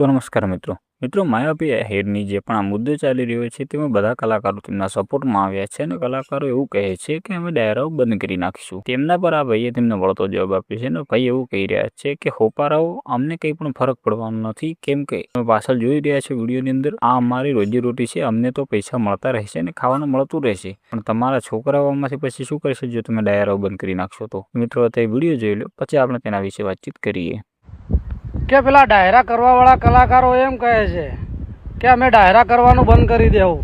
તો નમસ્કાર મિત્રો માયાવી હેડની જે પણ આ મુદ્દો ચાલી રહ્યો છે તેમાં બધા કલાકારો તેમના સપોર્ટમાં આવ્યા છે અને કલાકારો એવું કહે છે કે અમે ડાયરાઓ બંધ કરી નાખીશું। તેમના પર આ ભાઈએ તેમને વળતો જવાબ આપ્યો છે અને ભાઈ એવું કહી રહ્યા છે કે હોપારાઓ અમને કંઈ પણ ફરક પડવાનો નથી, કેમ કે તમે પાછળ જોઈ રહ્યા છો વિડીયોની અંદર આ અમારી રોજીરોટી છે, અમને તો પૈસા મળતા રહેશે અને ખાવાનું મળતું રહેશે, પણ તમારા છોકરાઓમાંથી પછી શું કરશે જો તમે ડાયરાઓ બંધ કરી નાખશો તો। મિત્રો તે વિડીયો જોઈ લો, પછી આપણે તેના વિશે વાતચીત કરીએ। કે પેલા ડાયરા કરવા વાળા કલાકારો એમ કહે છે કે અમે ડાયરા કરવાનું બંધ કરી દેવું।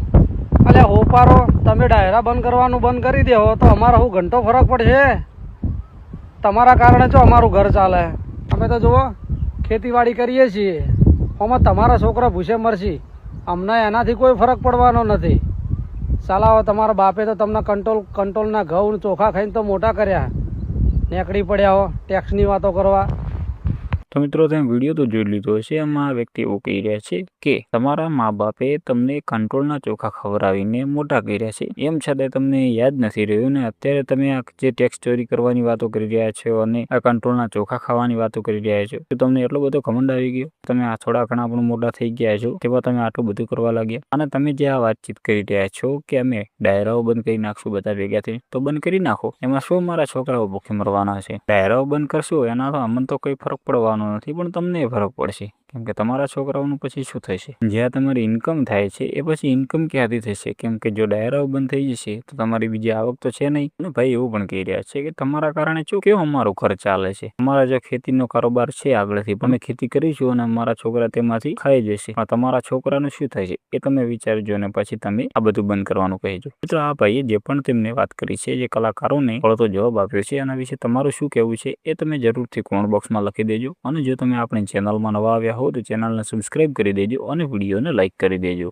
એટલે હોપારો તમે ડાયરા બંધ કરવાનું બંધ કરી દેવો તો અમારો શું ઘંટો ફરક પડશે? તમારા કારણે જો અમારું ઘર ચાલે। અમે તો જુઓ ખેતીવાડી કરીએ છીએ, આમાં તમારા છોકરા ભૂસે મરશે, અમને એનાથી કોઈ ફરક પડવાનો નથી। સાલાઓ તમારા બાપે તો તમને કંટ્રોલના ઘઉં ચોખા ખાઈને તો મોટા કર્યા, નીકળી પડ્યા હો ટેક્સની વાતો કરવા। તો મિત્રો તમે વિડીયો તો જોઈ લીધો હશે। એમાં આ વ્યક્તિ એવું કહી રહ્યા છે કે તમારા મા બાપે તમને કંટ્રોલના ચોખા ખવડાવીને મોટા કર્યા છે, એમ છતાં તમને યાદ નથી રહ્યું ને અત્યારે તમે આ જે ટેક્સ ચોરી કરવાની વાતો કરી રહ્યા છો અને આ કંટ્રોલના ચોખા ખાવાની વાતો કરી રહ્યા છો, તો તમને એટલો બધો ઘમંડ આવી ગયો? તમે આ થોડા ઘણા પણ મોટા થઈ ગયા છો તેમાં તમે આટલું બધું કરવા લાગ્યા? અને તમે જે આ વાતચીત કરી રહ્યા છો કે અમે ડાયરાઓ બંધ કરી નાખશું બધા ભેગા થઈ, તો બંધ કરી નાખો, એમાં શું મારા છોકરાઓ ભૂખે મરવાના છે? ડાયરાઓ બંધ કરશો એના તો અમને તો કોઈ ફરક પડવાનો નથી, પણ તમને ફરક પડશે, કેમ કે તમારા છોકરાઓનું પછી શું થશે? જ્યાં તમારી ઇન્કમ થાય છે એ પછી ઇન્કમ ક્યાંથી થશે? કેમ કે જો ડાયરાઓ બંધ થઈ જશે તો તમારી બીજી આવક તો છે નહીં। અને ભાઈ એવું પણ કહી રહ્યા છે કે તમારા કારણે શું કેવું અમારું ઘર ચાલે છે, અમારા જો ખેતીનો કારોબાર છે આગળથી પણ અમે ખેતી કરીશું અને અમારા છોકરા તેમાંથી ખાઈ જશે, પણ તમારા છોકરાનું શું થાય છે એ તમે વિચારજો અને પછી તમે આ બધું બંધ કરવાનું કહેજો। મિત્રો આ ભાઈએ જે પણ તેમને વાત કરી છે, જે કલાકારોને વળતો જવાબ આપ્યો છે, એના વિશે તમારું શું કહેવું છે એ તમે જરૂરથી કોમેન્ટ બોક્સમાં લખી દેજો। અને જો તમે આપણી ચેનલમાં નવા આવ્યા હો તો ચેનલને સબસ્ક્રાઇબ કરી દેજો અને વિડીયોને લાઇક કરી દેજો।